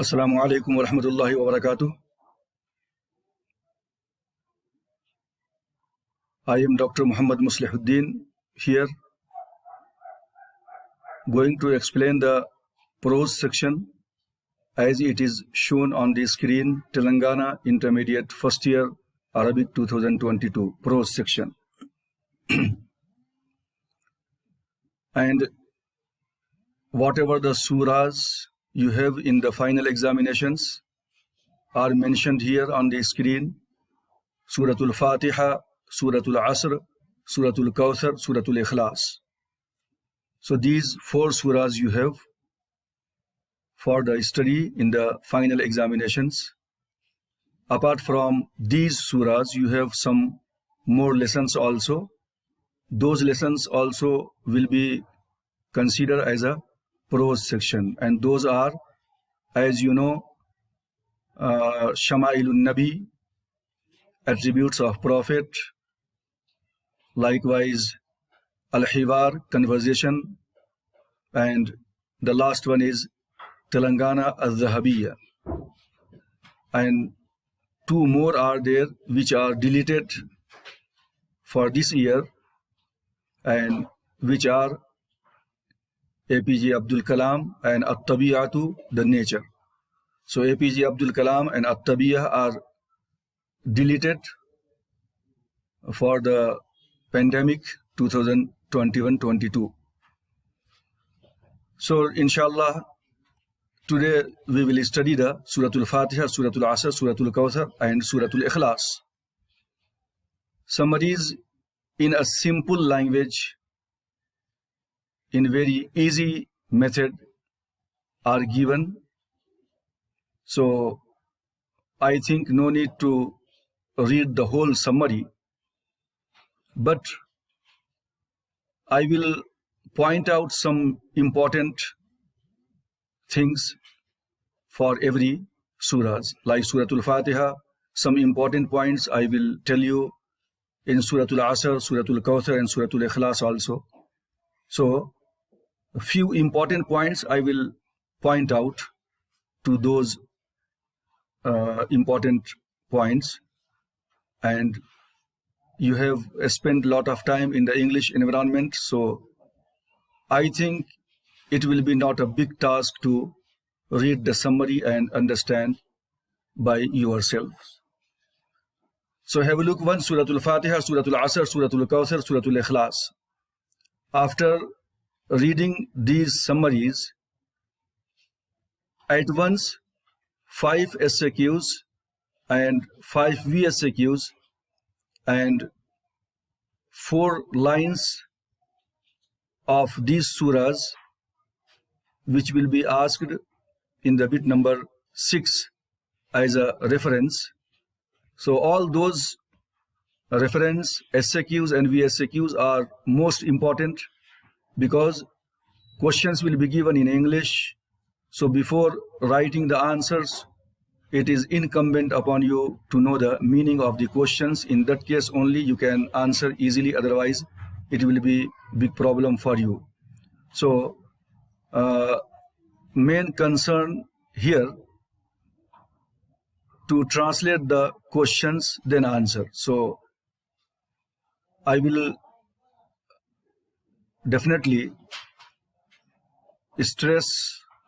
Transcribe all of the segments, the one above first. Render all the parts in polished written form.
Assalamu alaikum wa rahmatullahi wa barakatuh. I am Dr. Muhammad Muslihuddin here, going to explain the prose section as it is shown on the screen. Telangana Intermediate First Year Arabic 2022 prose section. And whatever the surahs you have in the final examinations are mentioned here on the screen: Suratul Fatiha, Suratul Asr, Suratul Kawthar, Suratul Ikhlas. So these four surahs you have for the study in the final examinations. Apart from these surahs, you have some more lessons also. Those lessons also will be considered as a prose section, and those are, as you know, Shama'ilun Nabi, attributes of Prophet, likewise Al-Hiwar, conversation, and the last one is Telangana Al-Zahabiyya. And two more are there which are deleted for this year, and which are APJ Abdul Kalam and At-Tabi'atu, the nature. So APJ Abdul Kalam and At-Tabi'ah are deleted for the pandemic 2021-22. So inshallah, today we will study the Suratul Fatiha, Suratul Asr, Suratul Kawthar and Suratul Ikhlas. Summaries in a simple language, in very easy method, are given. So I think no need to read the whole summary, but I will point out some important things for every surahs. Like Suratul Fatiha, some important points I will tell you in Suratul Asr, Suratul Kawthar and Suratul Ikhlas also. So a few important points I will point out to those important points. And you have spent a lot of time in the English environment, so I think it will be not a big task to read the summary and understand by yourselves. So have a look. One, Suratul Fatiha, Suratul Asr, Suratul Kawthar, Suratul Ikhlas. After reading these summaries, at once 5 SAQs and 5 VSAQs and 4 lines of these surahs, which will be asked in the bit number 6 as a reference. So all those reference SAQs and VSAQs are most important, because questions will be given in English. So before writing the answers, it is incumbent upon you to know the meaning of the questions. In that case only you can answer easily, otherwise it will be big problem for you. So main concern here to translate the questions then answer. So I will definitely stress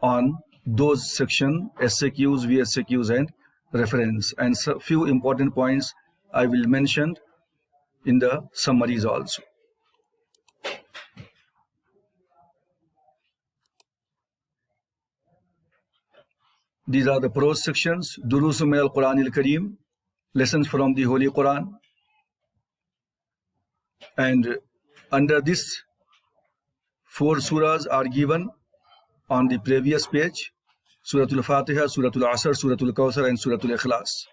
on those section SAQs, VSAQs and reference, and so few important points I will mention in the summaries also. These are the prose sections. Durusu min al-Quran al-Kareem, lessons from the Holy Quran. And under this, 4 surahs are given on the previous page: Suratul Fatiha, Suratul Asr, Suratul Kawthar and Suratul Ikhlas.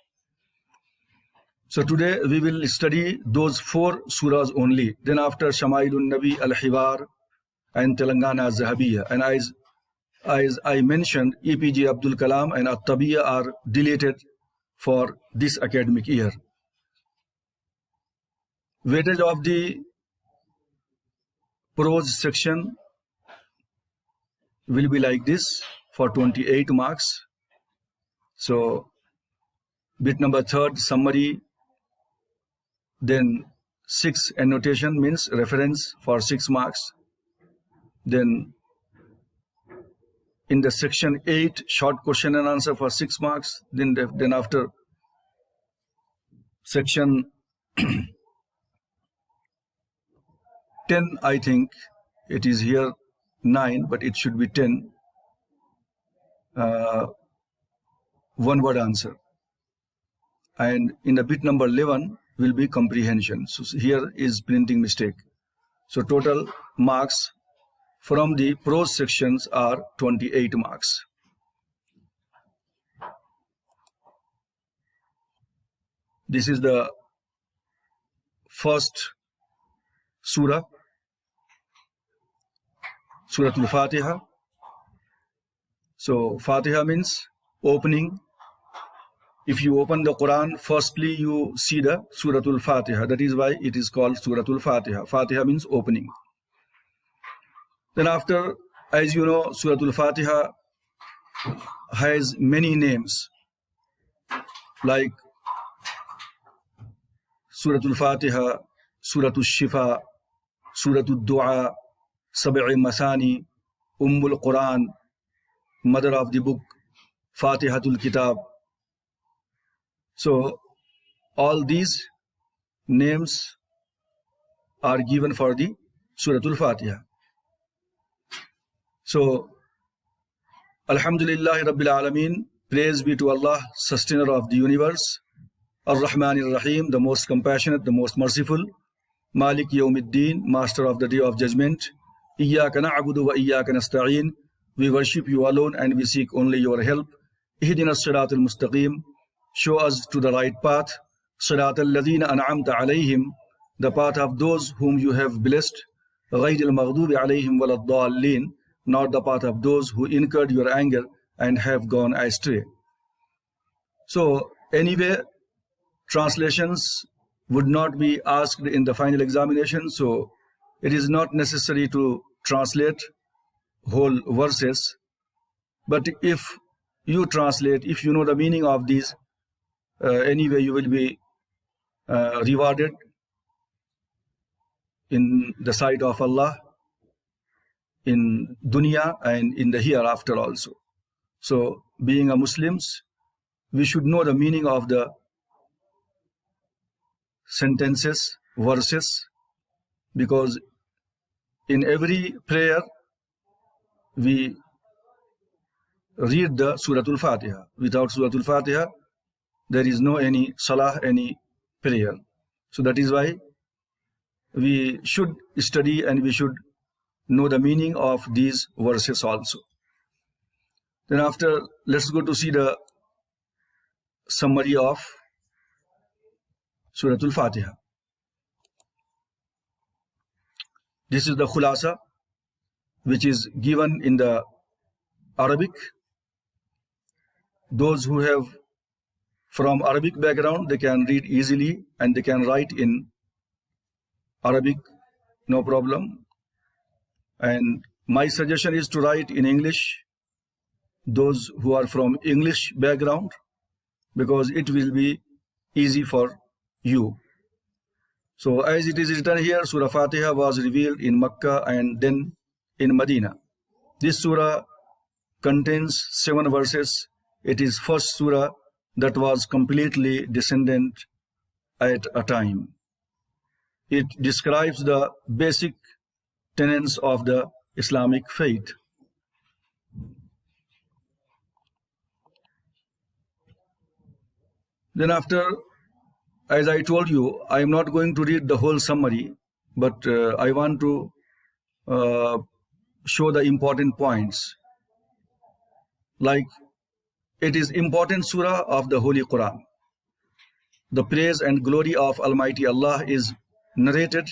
So today we will study those 4 surahs only. Then after Shama'ilun Nabi, Al-Hiwar and Telangana Al-Zahabiyya. And as I mentioned, APJ Abdul Kalam and At-Tabi'ah are deleted for this academic year. Weightage of the prose section will be like this: for 28 marks, So bit number 3, summary. Then 6, annotation, means reference for 6 marks. Then in the section 8, short question and answer for 6 marks. Then after section 10, I think it is here 9, but it should be 10. One word answer. And in the bit number 11 will be comprehension. So here is printing mistake. So total marks from the prose sections are 28 marks. This is the first surah, Surah Al-Fatiha. So Fatiha means opening. If you open the Quran, firstly you see the Surah Al-Fatiha. That is why it is called Surah Al-Fatiha. Fatiha means opening. Then after, as you know, Surah Al-Fatiha has many names, like Surah Al-Fatiha, Surah Al-Shifa, Surah Al-Du'a, Sab'i Masani, Ummul Quran, mother of the book, Fatihatul Kitab. So all these names are given for the Surah Al-Fatiha. So Alhamdulillah Rabbil Alameen, praise be to Allah, sustainer of the universe, Ar-Rahman Ar-Rahim, the most compassionate, the most merciful, Malik Yawmiddin, master of the day of judgment, Iyyaka na'budu wa iyyaka nasta'een, we worship you alone and we seek only your help. Ihdina as-siratal mustaqim, show us to the right path. Siratal ladhina an'amta alayhim, the path of those whom you have blessed. Ghayril maghdubi alayhim waladdallin, not the path of those who incurred your anger and have gone astray. So anyway, translations would not be asked in the final examination, so it is not necessary to translate whole verses. But if you translate, if you know the meaning of these, anyway you will be rewarded in the sight of Allah, in dunya and in the hereafter also. So being a Muslims, we should know the meaning of the sentences, verses, because in every prayer we read the Surah Al-Fatiha. Without Surah Al-Fatiha, there is no any salah, any prayer. So that is why we should study and we should know the meaning of these verses also. Then after, let's go to see the summary of Surah Al-Fatiha. This is the khulasa, which is given in the Arabic. Those who have from Arabic background, they can read easily and they can write in Arabic, no problem. And my suggestion is to write in English, those who are from English background, because it will be easy for you. So as it is written here, Surah Fatiha was revealed in Makkah and then in Medina. This surah contains 7 verses. It is first surah that was completely descendant at a time. It describes the basic tenets of the Islamic faith. Then after, as I told you, I am not going to read the whole summary, but I want to show the important points. Like, it is important surah of the Holy Quran. The praise and glory of Almighty Allah is narrated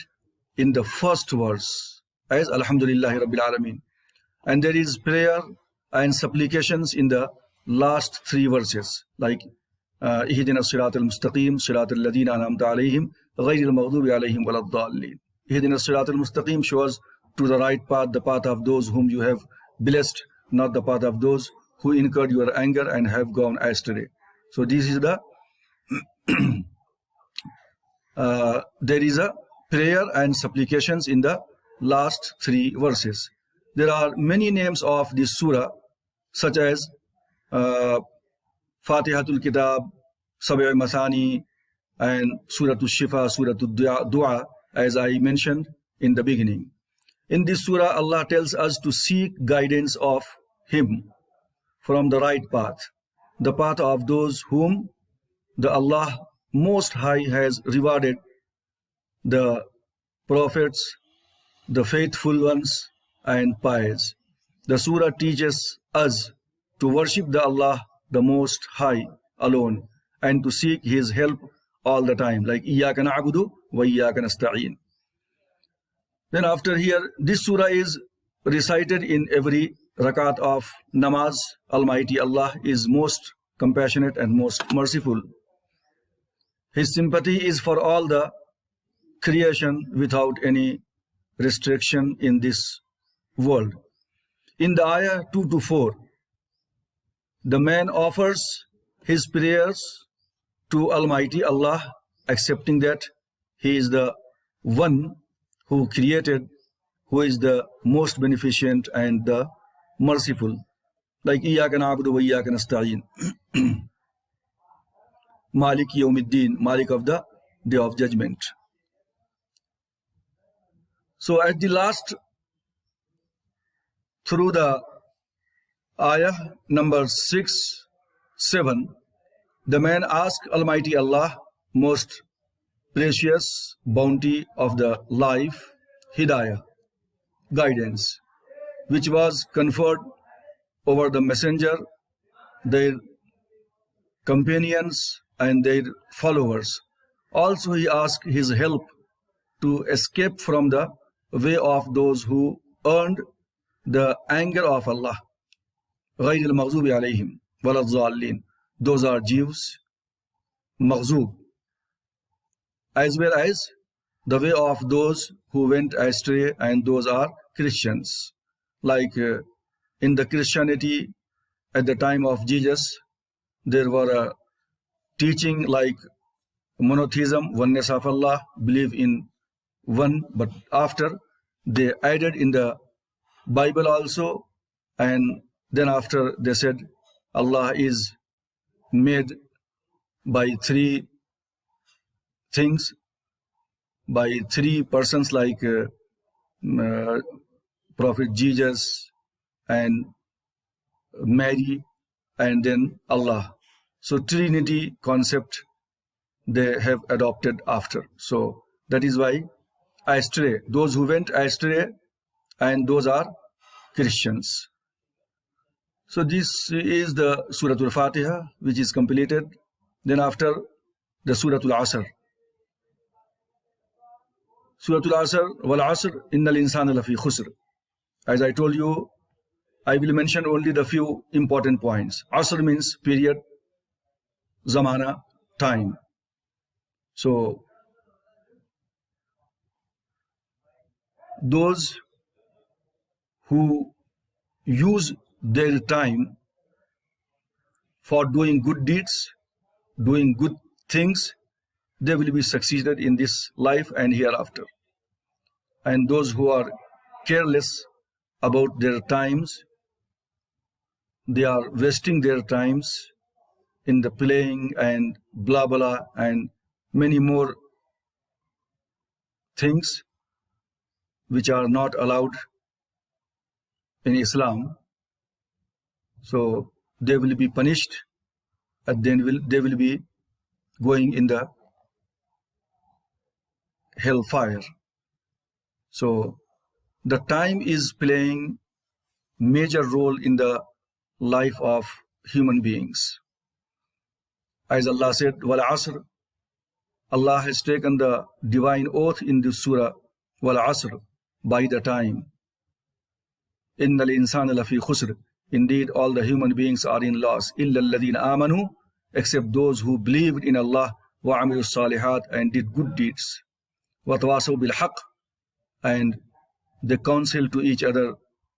in the first verse as Alhamdulillahi Rabbil Alameen. And there is prayer and supplications in the last 3 verses, like Ihdina as-siratal mustaqim, siratal ladhina an'amta alayhim, ghayril maghdubi alayhim waladdallin. Ihdina as-siratal mustaqim shows to the right path, the path of those whom you have blessed, not the path of those who incurred your anger and have gone astray. So this is the there is a prayer and supplications in the last 3 verses. There are many names of this surah, such as Fatihatul Kitab, Sab'i Masani, and Suratul Shifa, Suratul Dua, as I mentioned in the beginning. In this surah, Allah tells us to seek guidance of Him from the right path, the path of those whom the Allah Most High has rewarded, the prophets, the faithful ones, and pious. The surah teaches us to worship the Allah, the Most High, alone, and to seek His help all the time, like Iyyaka na'budu wa Iyyaka nasta'in. Then after here, this surah is recited in every rakat of namaz. Almighty Allah is most compassionate and most merciful. His sympathy is for all the creation without any restriction in this world. In the ayah 2 to 4, the man offers his prayers to Almighty Allah, accepting that He is the one who created, who is the most beneficent and the merciful. Like Iyyaka na'budu wa Iyyaka nasta'in. Malik Yawmiddin, Malik of the Day of Judgment. So at the last, through the ayah number 6, 7, the man asked Almighty Allah, most precious bounty of the life, Hidayah, guidance, which was conferred over the messenger, their companions, and their followers. Also he asked his help to escape from the way of those who earned the anger of Allah. غَيْرِ الْمَغْضُوبِ عَلَيْهِمْ وَلَا الضَّالِّينَ. Those are Jews, Maghzub, as well as the way of those who went astray, and those are Christians. Like in the Christianity at the time of Jesus, there were a teaching like monotheism, oneness of Allah, believe in one, but after they added in the Bible also, and then after they said Allah is made by 3 things, by 3 persons, like Prophet Jesus and Mary and then Allah. So Trinity concept they have adopted after. So that is why astray, those who went astray, and those are Christians. So this is the Suratul Fatiha, which is completed. Then after, the Suratul Asr. Suratul Asr, wal Asr, innal insana lafi khusr. As I told you, I will mention only the few important points. Asr means period, zamana, time. So those who use their time for doing good deeds, doing good things, they will be succeeded in this life and hereafter. And those who are careless about their times, they are wasting their times in the playing and blah blah and many more things which are not allowed in Islam. So they will be punished, and then they will be going in the hellfire. So the time is playing major role in the life of human beings. As Allah said, wal asr, Allah has taken the divine oath in this surah, wal asr, by the time. Innal insana lafi khusr. Indeed, all the human beings are in loss. Illa alladhina amanu, except those who believed in Allah, wa amilu salihat, and did good deeds. Wa tawasaw bil haqq, and they counsel to each other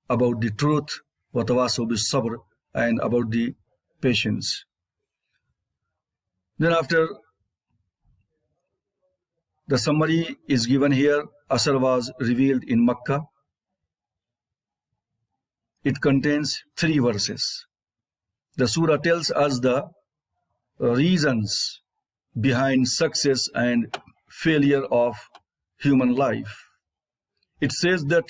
about the truth. Wa tawasaw bis sabr, and about the patience. Then after, the summary is given here. Asr was revealed in Makkah. It contains 3 verses. The surah tells us the reasons behind success and failure of human life. It says that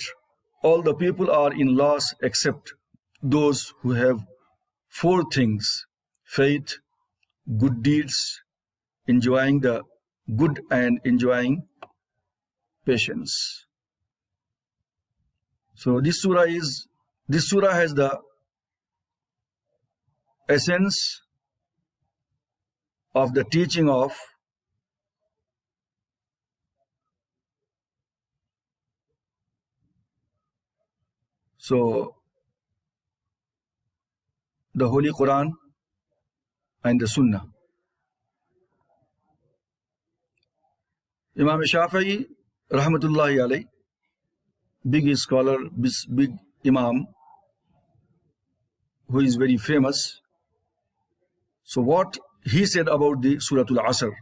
all the people are in loss except those who have 4 things: faith, good deeds, enjoying the good, and enjoying patience. So this surah has the essence of the teaching of the Holy Quran and the Sunnah. Imam Shafi'i rahmatullahi alayhi, big scholar, big Imam, who is very famous. So what he said about the Suratul Asr,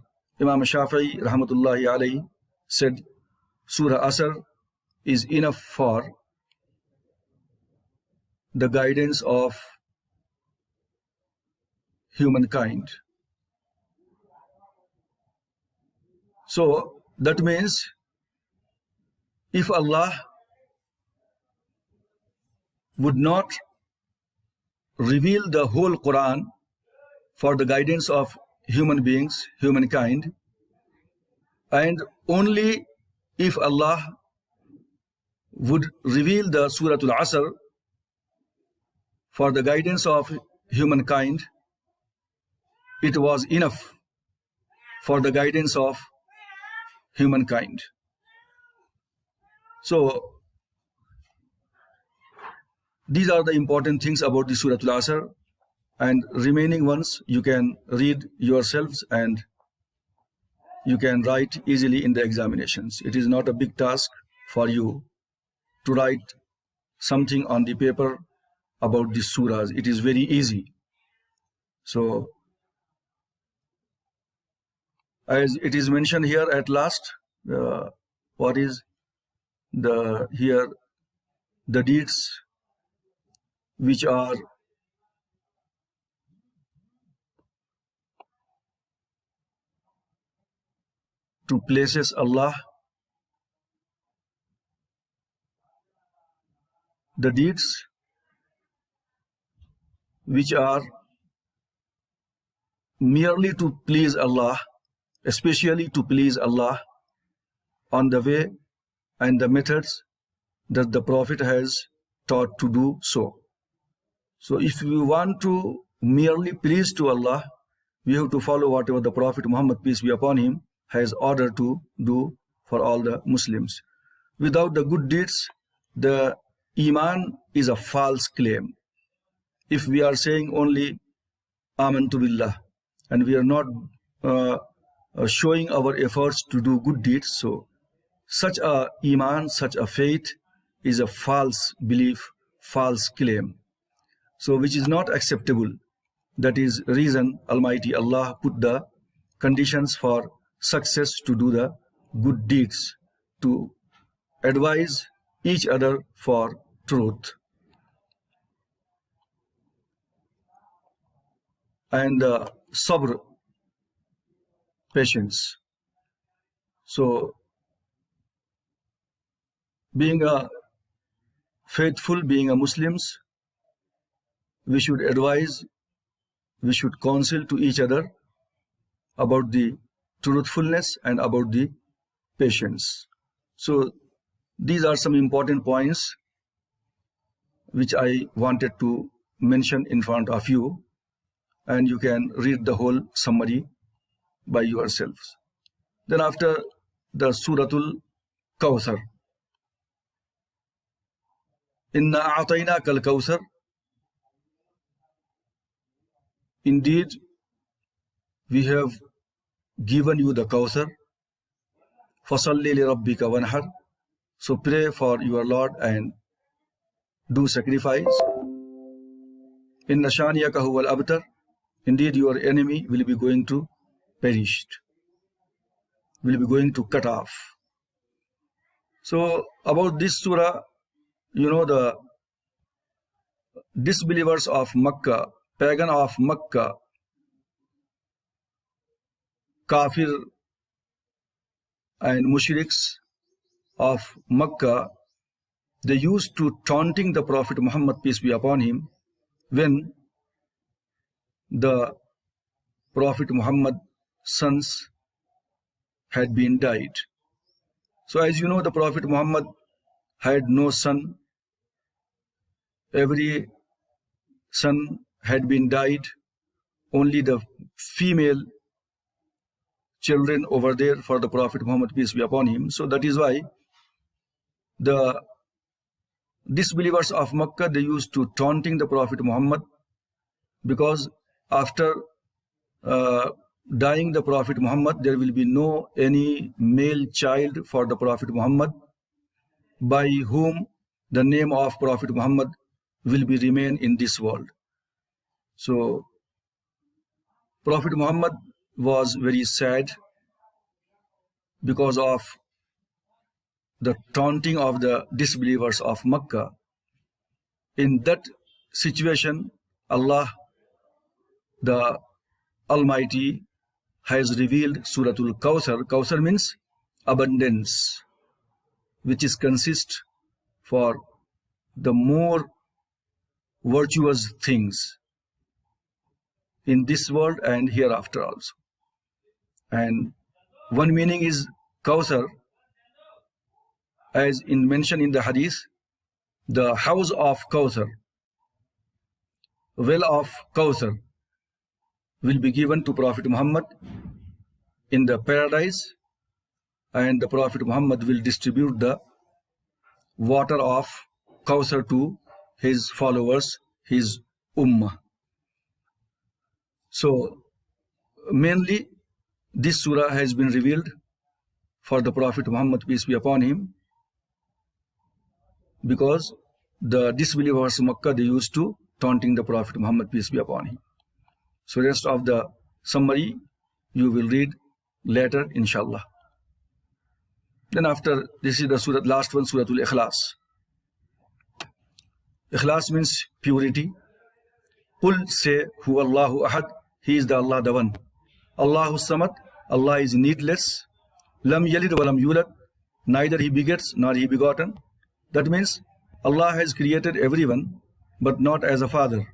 Imam Shafi'i rahmatullahi alayhi said, Surah Asr is enough for the guidance of humankind. So that means if Allah would not reveal the whole Quran for the guidance of human beings, humankind, and only if Allah would reveal the Suratul Asr for the guidance of humankind, it was enough for the guidance of humankind. So these are the important things about the Suratul Asr, and remaining ones you can read yourselves and you can write easily in the examinations. It is not a big task for you to write something on the paper about the surahs. It is very easy. So as it is mentioned here at last, what is the here the deeds which are to places Allah, the deeds which are merely to please Allah, especially to please Allah on the way and the methods that the Prophet has taught to do so. So if we want to merely please to Allah, we have to follow whatever the Prophet Muhammad, peace be upon him, has ordered to do for all the Muslims. Without the good deeds, the Iman is a false claim. If we are saying only Amantu Billah and we are not showing our efforts to do good deeds, so such a Iman, such a faith is a false belief, false claim, so which is not acceptable. That is reason Almighty Allah put the conditions for success to do the good deeds, to advise each other for truth. And sabr, patience. So being a faithful, being a Muslims, we should advise, we should counsel to each other about the truthfulness and about the patience. So these are some important points which I wanted to mention in front of you, and you can read the whole summary by yourselves. Then after the Suratul Kawthar, Inna a'tainaka al-Kawthar, indeed we have given you the Kawthar. Fasalli li rabbika wanhar, so pray for your Lord and do sacrifice. Inna shaniyaka huwal abtar. Indeed, your enemy will be going to perish, will be going to cut off. So about this surah, the disbelievers of Makkah, pagan of Makkah, kafir and mushriks of Makkah, they used to taunting the Prophet Muhammad, peace be upon him, when the Prophet Muhammad's sons had been died. So as you know, the Prophet Muhammad had no son. Every son had been died. Only the female children over there for the Prophet Muhammad, peace be upon him. So that is why the disbelievers of Makkah, they used to taunting the Prophet Muhammad, because after dying the Prophet Muhammad, there will be no any male child for the Prophet Muhammad, by whom the name of Prophet Muhammad will be remain in this world. So Prophet Muhammad was very sad because of the taunting of the disbelievers of Makkah. In that situation, Allah, the Almighty, has revealed Suratul Kawthar. Kawthar means abundance, which is consist for the more virtuous things in this world and hereafter also. And one meaning is Kawthar, as in mentioned in the hadith, the house of Kawthar, well of Kawthar, will be given to Prophet Muhammad in the paradise, and the Prophet Muhammad will distribute the water of Kawthar to his followers, his ummah. So mainly this surah has been revealed for the Prophet Muhammad, peace be upon him, because the disbelievers of Makkah, they used to taunting the Prophet Muhammad, peace be upon him. So rest of the summary you will read later, inshallah. Then after, this is the surah, last one, Suratul Ikhlas. Ikhlas means purity. Qul, say, Huwa Allahu Ahad, He is the Allah, the one. Allahu Samad, Allah is needless. Lam Yalid wa Lam Yulad, neither He begets nor He begotten. That means Allah has created everyone, but not as a father,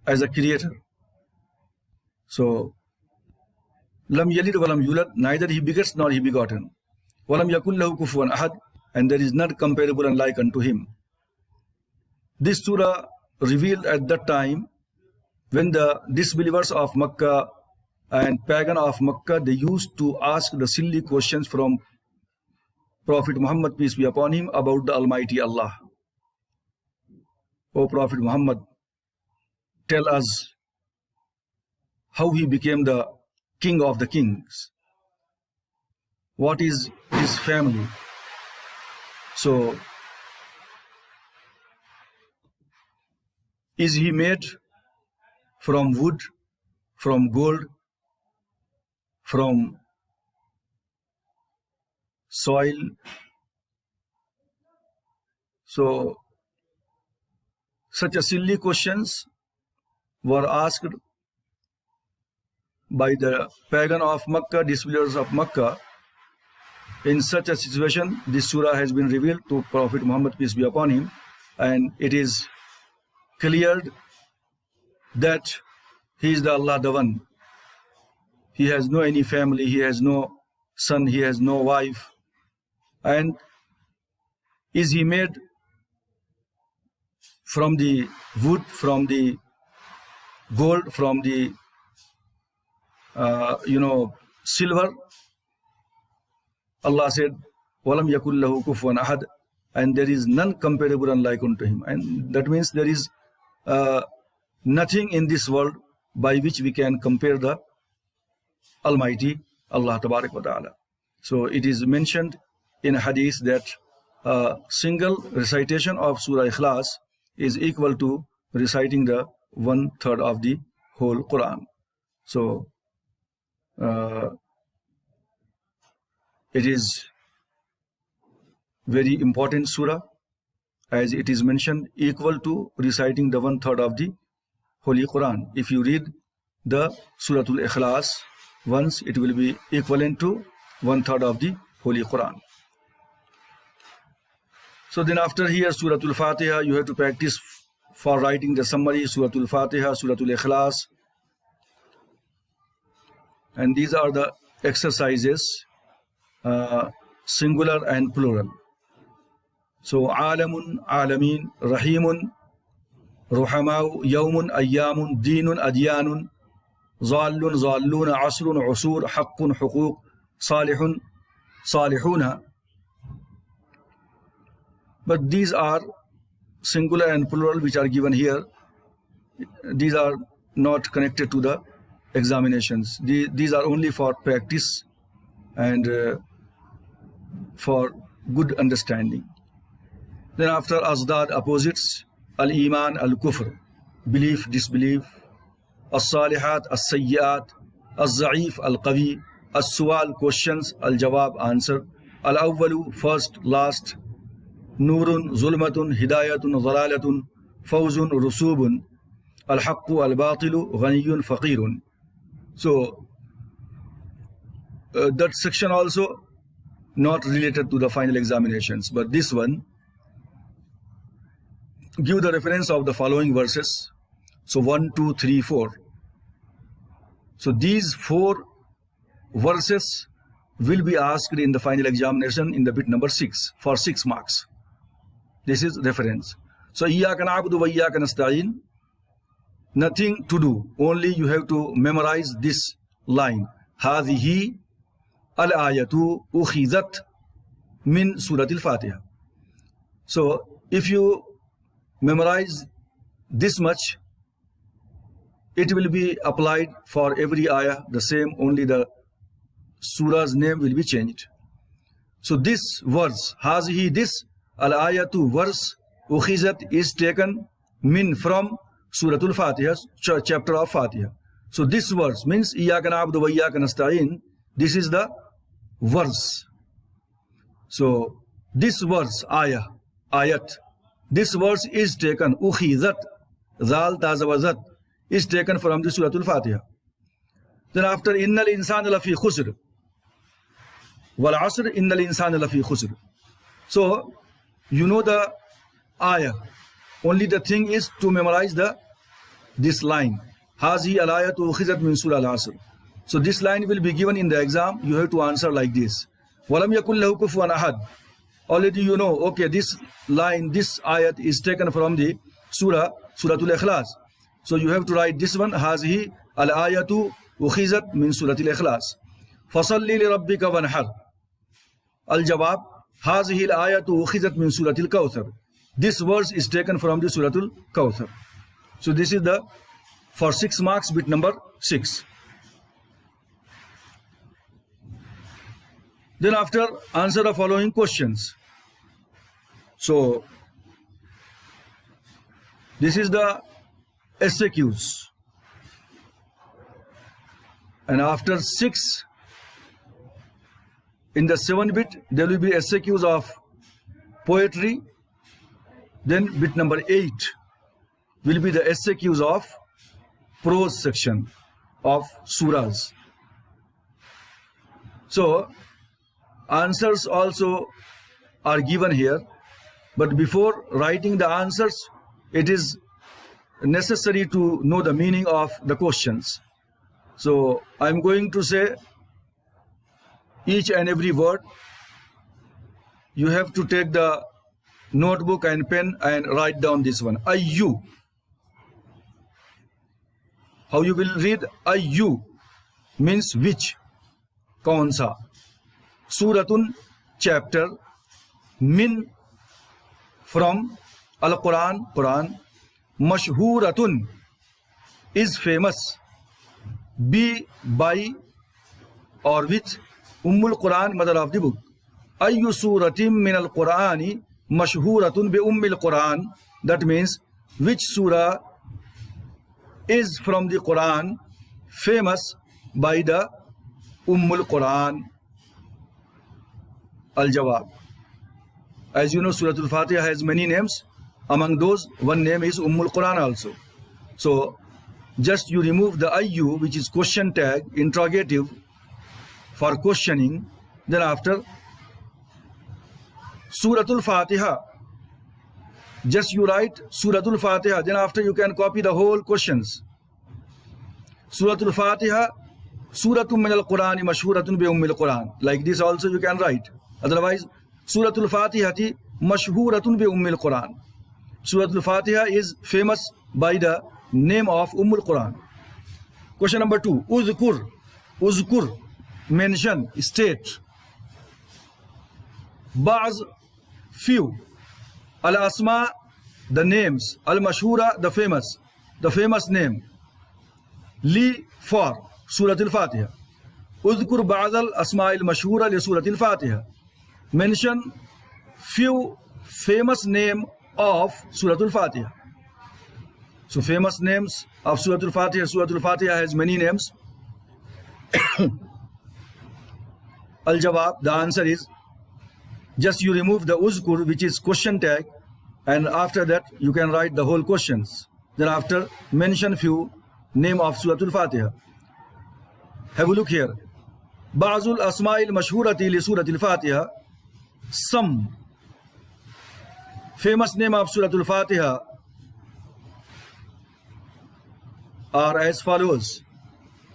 as a creator. So Lam Yalid wa Lam Yulad, neither He begets nor He begotten. Wa Lam Yakul lahu kufuwan ahad, and there is none comparable and like unto Him. This surah revealed at that time when the disbelievers of Makkah and pagan of Makkah, they used to ask the silly questions from Prophet Muhammad, peace be upon him, about the Almighty Allah. O Prophet Muhammad, tell us how He became the King of the Kings. What is His family? So, is He made from wood, from gold, from soil? So such a silly questions were asked by the pagan of Makkah, disbelievers of Makkah. In such a situation, this surah has been revealed to Prophet Muhammad, peace be upon him, and it is cleared that He is the Allah, the one. He has no any family, He has no son, He has no wife. And is He made from the wood, from the gold, from the silver? Allah said, Walam yakul lahu kufuwan ahad, and there is none comparable and like unto Him. And that means there is nothing in this world by which we can compare the Almighty Allah Tabarak wa Ta'ala. So it is mentioned in a hadith that a single recitation of Surah Ikhlas is equal to reciting the 1/3 of the whole Quran. So it is very important surah, as it is mentioned equal to reciting the 1/3 of the Holy Quran. If you read the Suratul Ikhlas once, it will be equivalent to 1/3 of the Holy Quran. So then after here, Suratul Fatiha, you have to practice for writing the summary, Suratul Fatiha, Suratul Ikhlas. And these are the exercises, singular and plural. So Alamun, Alameen, Rahimun, Ruhamau, Yawmun, Ayyamun, Deenun, Adyanun, Zallun, Zalluna, Asrun, Usur, Haqqun, Huquq, Salihun, Salihuna. But these are singular and plural which are given here. These are not connected to the examinations. These are only for practice and for good understanding. Then after Azdad, opposites, Al-Iman, Al-Kufr, belief, disbelief, As-Salihat, As-Sayyiat, Al-Za'if, Al-Qawi, As-Suwal, questions, Al-Jawab, answer, Al-Awwalu, first, last, Nurun, Zulmatun, Hidayatun, Zalalatun, Fawzun, Rusubun, Al-Haqqu, Al-Batilu, Ghaniyun, Faqirun. So that section also not related to the final examinations, but this one give the reference of the following verses. So 1, 2, 3, 4. So these 4 verses will be asked in the final examination in the bit number 6 for 6 marks. This is reference. So Iyyaka na'budu wa iyyaka nasta'in, nothing to do, only you have to memorize this line. Hadhihi al-ayatu ukhizat min suratil Fatiha. So if you memorize this much, it will be applied for every ayah the same, only the surah's name will be changed. So this verse, Hazihi, this al-ayatu verse, ukhizat is taken min from Suratul Fatiha, chapter of Fatiha. So this verse means Iyyaka na'budu wa iyyaka nasta'in. This is the verse. So this verse, ayat, this verse is taken, ukhizat, zal tazawazat, is taken from the Suratul Fatiha. Then after innal insana lafi khusr, wal asr innal insana lafi khusr. So you know the ayah. Only the thing is to memorize this line. Hazi al-ayatu ukhizat min surah al-asr. So this line will be given in the exam. You have to answer like this. Walam yakul lahu kufuwan ahad. Already you know, okay, this line, this ayat is taken from the Suratul Ikhlas. So you have to write this one. Hazihi al-ayatu ukhizat min suratil Ikhlas. Fasalli li rabbika wanhar. Al-jawab. Hazihi al-ayatu ukhizat min suratil Kawthar. This verse is taken from the Suratul Kawthar. So this is the for 6 marks bit number 6. Then after answer the following questions. So this is the SAQs. And after 6, in the 7 bit, there will be SAQs of poetry. Then bit number 8 will be the SAQs of prose section of surahs. So answers also are given here, but before writing the answers, it is necessary to know the meaning of the questions. So I'm going to say each and every word. You have to take the notebook and pen and write down this one. Ayyu. How you will read Ayyu means which, kaun sa. Suratun, chapter. Min, from. Al-Quran, Quran. Mashhuratun, is famous. Be, by, or with. Ummul Quran, mother of the book. Ayyu suratim min al-Qurani mashhuratun bi ummil Quran. That means which surah is from the Quran famous by the Ummul Quran? Al-Jawab. As you know, Surah Al-Fatiha has many names. Among those, one name is Ummul Quran also. So just you remove the IU, which is question tag, interrogative for questioning. Then after Surah Al-Fatiha, just you write Surah Al-Fatiha. Then after you can copy the whole questions. Surah Al-Fatiha, Suratun min al-Qur'ani mashhuratun bi Ummil Quran. Like this also you can write. Otherwise, Surah Al-Fatihati mashhuratun bi Ummil Quran. Surah Al-Fatiha is famous by the name of Ummul Quran. Question number 2. Uzkur. Uzkur. Mention, state. Ba'z, few. Al-Asma, the names. Al-Mashhura, the famous name. Li, for Surah Al-Fatiha. Uzkur ba'z al-Asma al-Mashhura li Surah Al-Fatiha. Mention few famous name of Surah Al-Fatiha. So famous names of Surah Al-Fatiha. Surah Al-Fatiha has many names. Al-Jawab, the answer is, just you remove the Uzkur, which is question tag, and after that you can write the whole questions. Then after mention few name of Surah Al-Fatiha. Have a look here. Ba'zul asma'il mashhurati li Surah Al-Fatiha. Some famous name of Surah Al-Fatiha are as follows.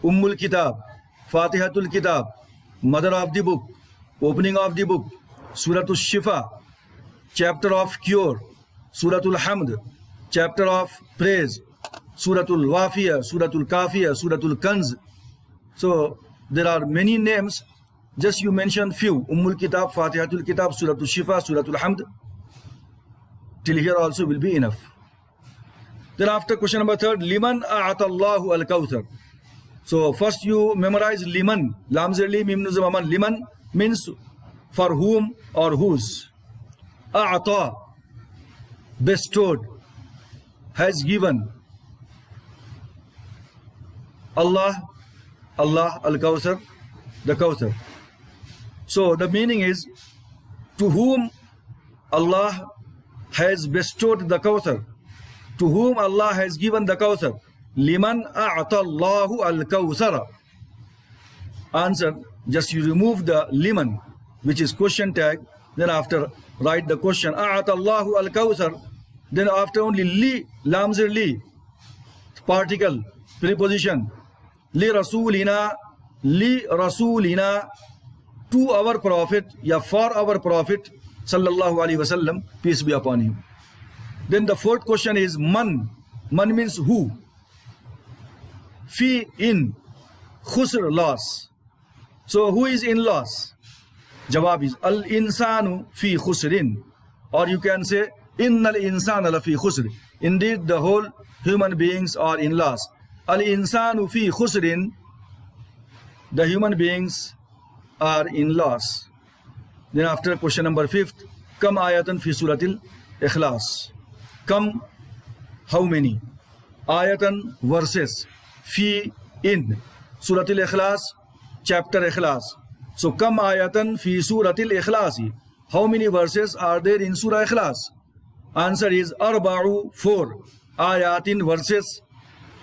Ummul Kitab, Fatihatul Kitab, mother of the book, opening of the book. Suratul Shifa, chapter of cure. Suratul Hamd, chapter of praise. Suratul Wafiya, Suratul Kafiya, Suratul Kanz. So there are many names. Just you mention few. Ummul Kitab, Fatihatul Kitab, Suratul Shifa, Suratul Hamd. Till here also will be enough. Then after question number 3, Liman a'atallahu al-Kawthar. So first you memorize liman. Lam zer li mim nun zam aman. Liman means for whom or whose. A'ata, bestowed, has given. Allah, al-Kawthar, the Kawthar. So the meaning is, to whom Allah has bestowed the Kawthar, to whom Allah has given the Kawthar. Liman a'atallahu al-Kawthara. Answer, just you remove the liman, which is question tag. Then after write the question, a'atallahu al-Kawthar. Then after only li, lam zir li, particle, preposition. Li rasulina, to our Prophet, ya for our Prophet, sallallahu alaihi wasallam, peace be upon him. Then the fourth question is man. Man means who. Fi, in, khusr, loss. So who is in loss? Jawab is al insanu fi khusrin. Or you can say innal insana la fi khusr. Indeed, the whole human beings are in loss. Al insanu fi khusrin. The human beings are in loss. Then after question number 5, kam ayatan fi suratil ikhlas. Kam, how many? Ayatan, verses. Fi, in. Suratil ikhlas, chapter ikhlas. So kam ayatan fi suratil ikhlasi. How many verses are there in Surah Ikhlas? Answer is arba'u, 4. Ayatin, verses.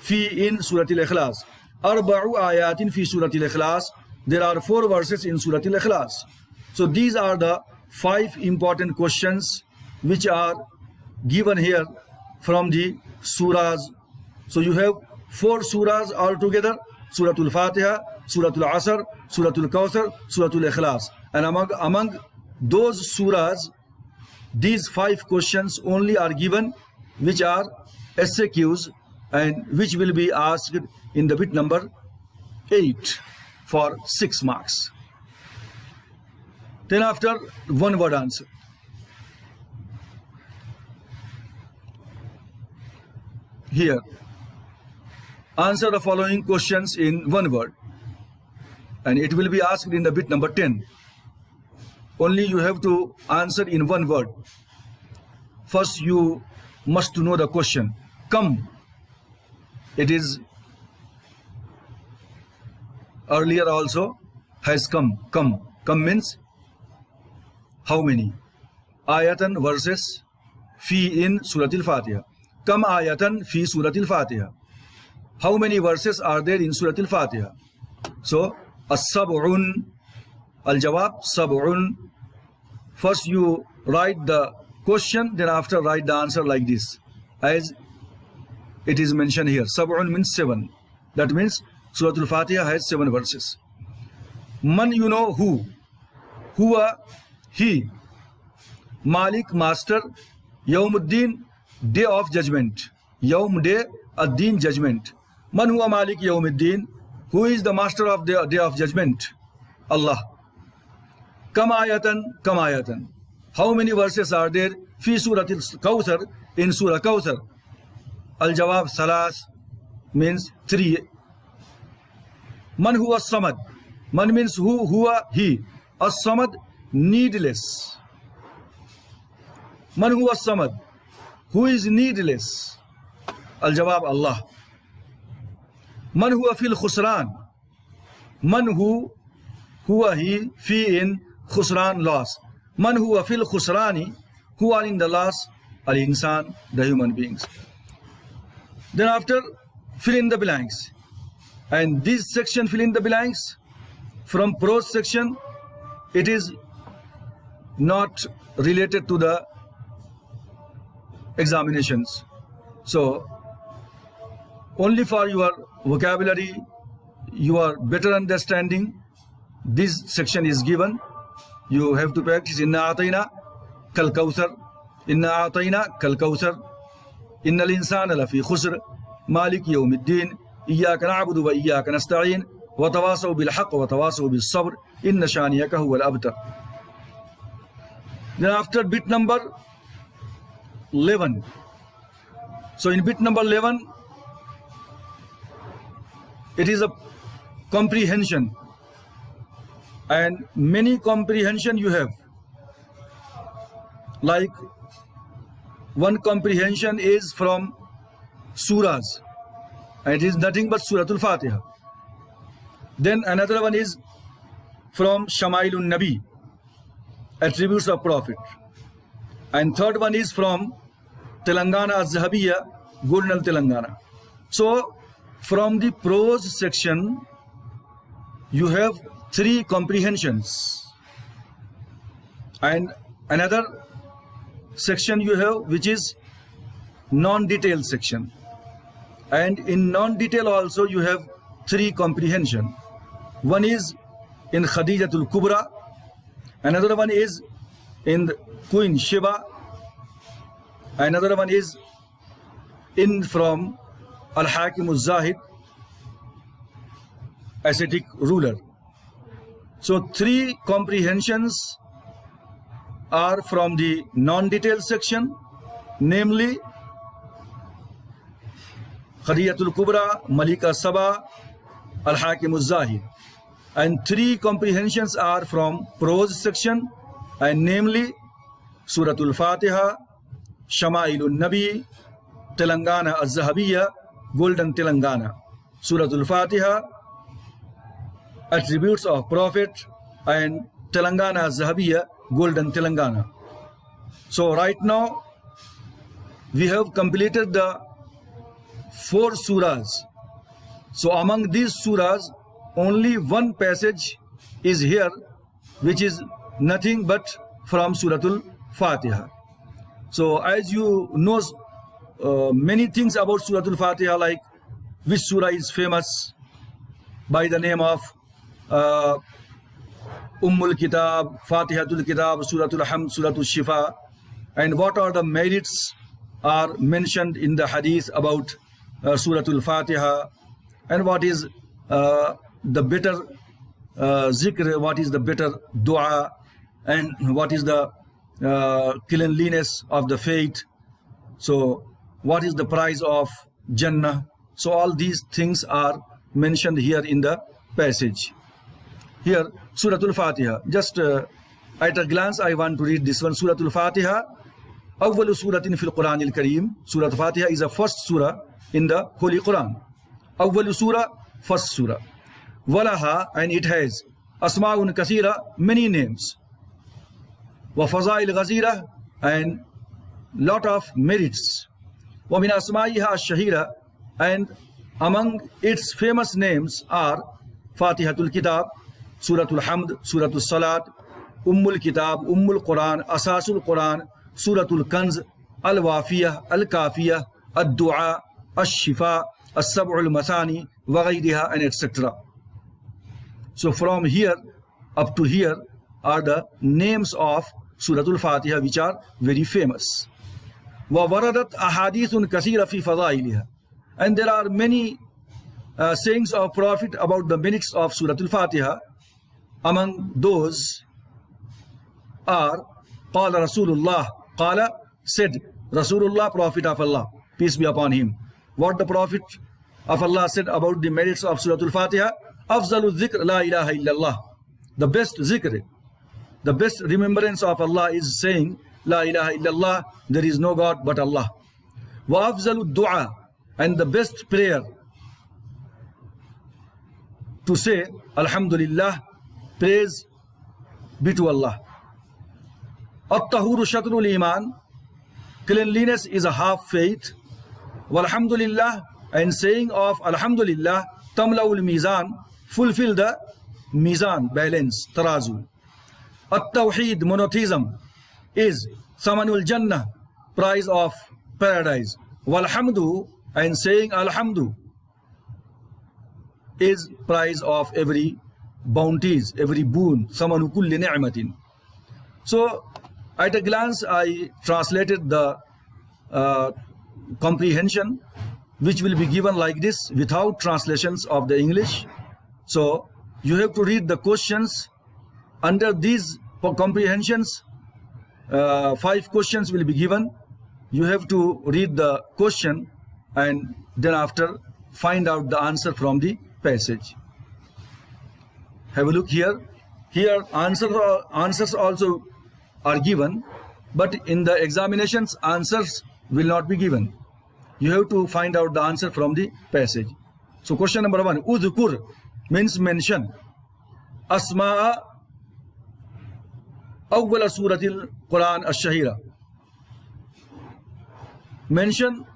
Fi, in Suratil Ikhlas. Arba'u ayatin fi Suratil Ikhlas. There are 4 verses in Suratil Ikhlas. So these are the 5 important questions which are given here from the surahs. So you have 4 surahs altogether: Suratul Fatiha, Suratul Asr, Suratul Kawthar, Suratul Ikhlas. And among those surahs, these 5 questions only are given, which are SAQs, and which will be asked in the bit number 8 for 6 marks. Then after, one word answer. Here, answer the following questions in one word, and it will be asked in the bit number 10. Only you have to answer in one word. First you must know the question. Come. It is earlier also has come. Come. Come means how many? Ayatan verses fi in Surah Al-Fatiha. Kam ayatan fi Surah Al-Fatiha. How many verses are there in Surah Al-Fatiha? So, as-sab'un, al-jawab, sab'un. First you write the question, then after write the answer like this, as it is mentioned here. Sab'un means 7. That means Surah Al-Fatiha has 7 verses. Man, you know who. Huwa, he. Malik, master. Yawmuddin, day of judgment. Yawm, day, ad-din, judgment. Man huwa Malik Yawmuddin. Who is the master of the day of judgment? Allah. Kam ayatan, kam ayatan. How many verses are there? Fi Surah Al-Kawthar, in Surah Kawthar. Al-Jawab Salas means 3. Man huwa Samad. Man means who, huwa, he. As-Samad, needless. Man huwa Samad. Who is needless? Al-Jawab Allah. Man huwa fil khusran. Man huwa he, fi in khusran, loss. Man huwa fil khusrani, who are in the loss? Al-insan, the human beings. Then after, fill in the blanks. And this section, fill in the blanks, from prose section, it is not related to the examinations. So, only for your vocabulary, your better understanding, this section is given. You have to practice. Inna atayna kal kawthar. Inna atayna kal kawthar. Innal insana lafi khusr. Malik yawmiddin. Iyyaka na'budu wa iyyaka nasta'in. Wa tawasaw bil haqq wa tawasaw bis sabr. Inna shaniyaka huwa al-abtar. Then after bit number 11. So in bit number 11, it is a comprehension, and many comprehension you have. Like one comprehension is from surahs, and it is nothing but Surah Al-Fatiha. Then another one is from Shamailun Nabi, attributes of Prophet. And third one is from Telangana Az-Zahabiyya, Golden Telangana. So from the prose section, you have 3 comprehensions. And another section you have, which is non-detailed section. And in non-detail also you have 3 comprehension. One is in Khadijatul Kubra, another one is in Queen Sheba, another one is in from Al-Hakim Al-Zahid, ascetic ruler. So 3 comprehensions are from the non-detailed section, namely Khadijatul Kubra, Malika Saba, Al-Hakim Al-Zahid. And 3 comprehensions are from prose section, and namely Suratul Fatiha, Shama'ilun Nabi, Telangana Az-Zahabiyya, Golden Telangana. Suratul Fatiha, attributes of Prophet, and Telangana Az-Zahabiyya, Golden Telangana. So right now we have completed the 4 surahs. So among these surahs, only one passage is here, which is nothing but from Suratul Fatiha. So as you know many things about Suratul Fatiha, like which surah is famous by the name of Ummul Kitab, Fatihatul Kitab, Suratul Hamd, Suratul Shifa, and what are the merits are mentioned in the hadith about Suratul Fatiha, and what is the better zikr, what is the better dua, and what is the cleanliness of the faith. So what is the price of Jannah? So all these things are mentioned here in the passage. Here Suratul Fatiha, just at a glance I want to read this one. Suratul Fatiha Awwalu suratin fil Quran al-Kareem. Surah Fatiha is the first surah in the Holy Quran. Awwalu surah, first surah. Walaha, and it has asma'un kathira, many names. Wa fazail ghazira, and lot of merits. Wa min asma'iha ash-shahira, and among its famous names are Fatihatul Kitab, Suratul Hamd, Suratul Salat, Ummul Kitab, Ummul Quran, Asasul Quran, Suratul Kanz, Al-Wafiyah, Al-Kafiyah, Ad-Du'a, Ash-Shifa, As-Sab'ul Mathani, Waghayriha, and etc. So from here up to here are the names of Suratul Fatiha which are very famous. وَوَرَدَتْ أَحَادِيثٌ كَثِيرَةٌ فِي فَضَائِلِهَا, and there are many sayings of Prophet about the merits of Suratul Fatiha. Among those are قال Rasulullah, قال said Rasulullah, Prophet of Allah, peace be upon him. What the Prophet of Allah said about the merits of Suratul Fatiha? أفضل الذكر لا إله إلا الله. The best zikr, the best remembrance of Allah is saying La ilaha illallah, there is no God but Allah. Wa afzalu du'a, and the best prayer to say Alhamdulillah, praise be to Allah. At-tahuru shatrul iman, cleanliness is a half faith. Walhamdulillah, and saying of Alhamdulillah, tamlaul mizan, fulfill the mizan, balance, tarazu. At-tawheed, monotheism, is Samanul Jannah, prize of paradise. Walhamdu, and saying Alhamdu, is prize of every bounties, every boon. Samanu kulli ni'matin. So at a glance I translated the comprehension, which will be given like this without translations of the English. So you have to read the questions. Under these comprehensions, 5 questions will be given. You have to read the question and then after find out the answer from the passage. Have a look here. Here answers also are given, but in the examinations answers will not be given. You have to find out the answer from the passage. So question number 1, Udhkur means mention. Asma'a Awwala Suratil Quran Ash-Shahira. Mention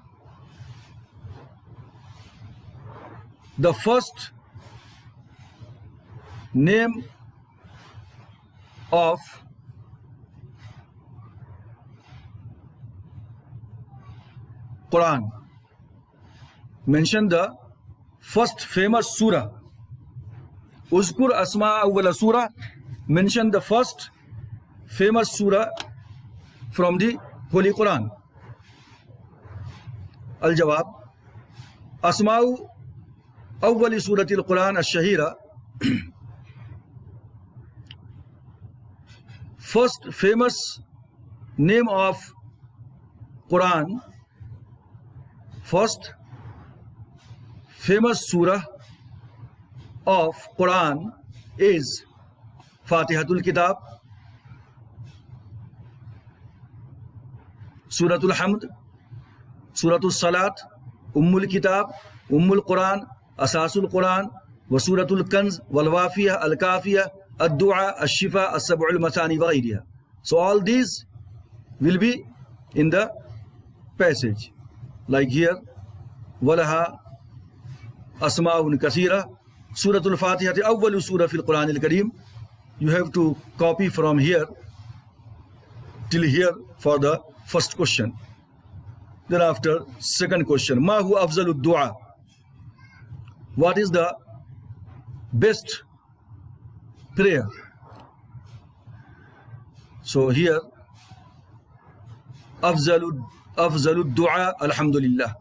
the first name of Quran. Mention the first famous surah. Uzkur asma awwala surah. Mention the first famous surah from the Holy Quran. Al-Jawab, Asma'u awwali suratil Quran ash-shahira. First famous name of Quran, first famous surah of Quran is Fatihatul Kitab, Suratul Hamd, Suratul Salat, Ummul Kitab, Ummul Quran, Asasul Quran, wa Suratul Kanz, wal Wafiyah, Al Kafiyah, Ad-Du'a, Ash-Shifa, As-Sab'ul Mathani, wa ghayriha. So all these will be in the passage. Like here, Walaha Asma'un Kathira, Suratul Fatiha, Awwalu Surah fil Quran al-Kareem. You have to copy from here till here for the first question. Then after, second question, Ma hu afzalud du'a? What is the best prayer? So here, afzalud du'a, alhamdulillah.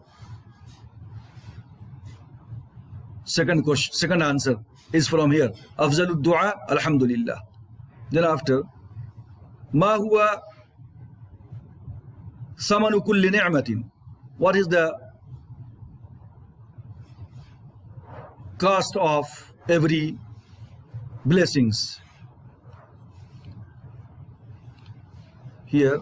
Second question, second answer is from here, afzalud du'a, alhamdulillah. Then after, Ma huwa samanu kulli ni'matin? What is the cost of every blessings? Here,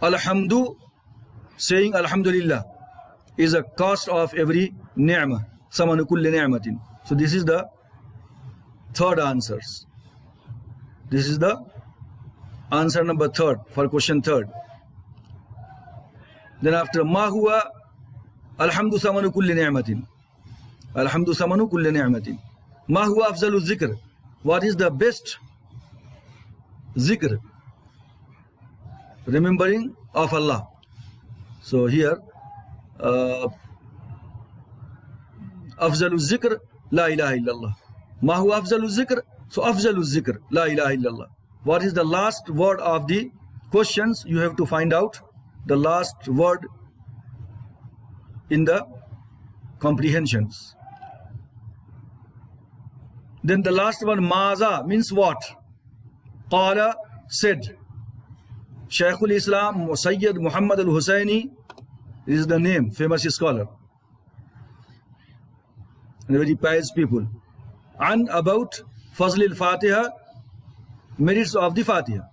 Alhamdu, saying Alhamdulillah, is a cost of every ni'mah. Samanu kulli ni'matin. So this is the third answers. This is the answer number third for question third. Then after ma huwa alhamdu samanu kulli ni'matin. Alhamdu samanu kulli ni'matin. Ma huwa afzalu zikr. What is the best zikr? Remembering of Allah. So here afzalu zikr la ilaha illallah. Ma huwa afzalu zikr? So afzalu zikr la ilaha illallah. What is the last word of the questions? You have to find out the last word in the comprehensions. Then the last one, maza, means what? Qala, said. Shaykhul Islam Sayyid Muhammad al-Husaini is the name, famous scholar and very pious people. And about Fazl al-Fatiha, merits of the Fatiha.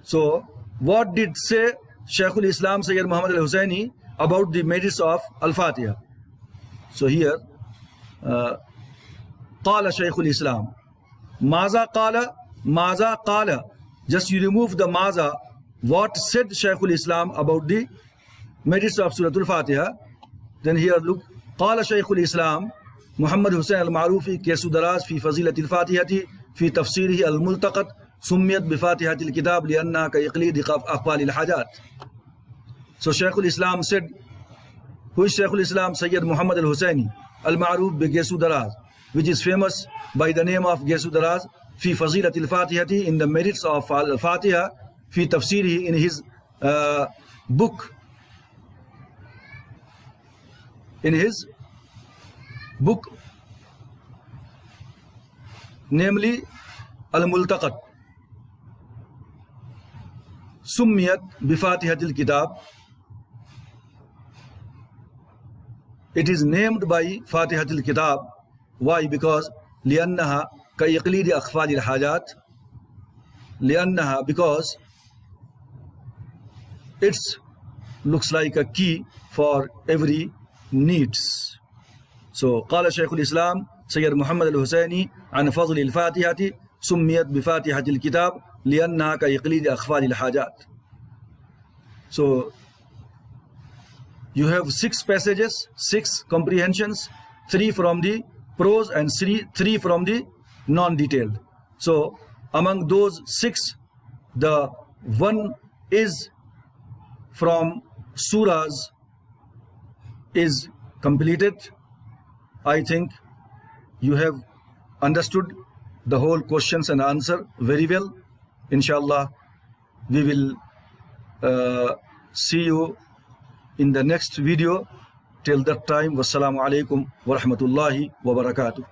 So what did say Shaykhul Islam Sayyid Muhammad al-Husaini about the merits of al-Fatiha? So here Qala Shaykhul Islam. Maza qala. Just you remove the maza. What said Shaykhul Islam about the merits of Surah Al-Fatiha? Then here look. Qala Shaykhul Islam Muhammad Hussain al-Ma'rufi Kesu Daraz fi Fazilat al-Fatihati fi tafsirihi al-Multaqat summiyat bi Fatihati al-Kitab liannaha ka iqlid aqwal al-hajat. So Shaykhul Islam said, who is Shaykhul Islam? Sayyid Muhammad al-Husaini al-Ma'ruf bi Kesu Daraz, which is famous by the name of Kesu Daraz, fi Fazilat al-Fatihati, in the merits of al-Fatiha, fi tafsirihi, in his book, namely al-Multaqat, summiyat bi Fatihatil Kitab. It is named by Fatihatil Kitab. Why? Because liannaha ka iqlidi akhfadil hajat. Liannaha, because it looks like a key for every needs. So qala Shaykhul Islam Sayyid Muhammad al-Husaini an fadl al-Fatihati summiyat bi Fatihatil Kitab liannaha ka iqlidi akhfadil hajat. So you have 6 passages, 6 comprehensions, 3 from the prose and 3 from the non-detailed. So among those 6, the one is from surahs is completed. I think you have understood the whole questions and answer very well. Inshallah, we will see you in the next video. Till that time, wassalamu alaikum wa rahmatullahi wa barakatuh.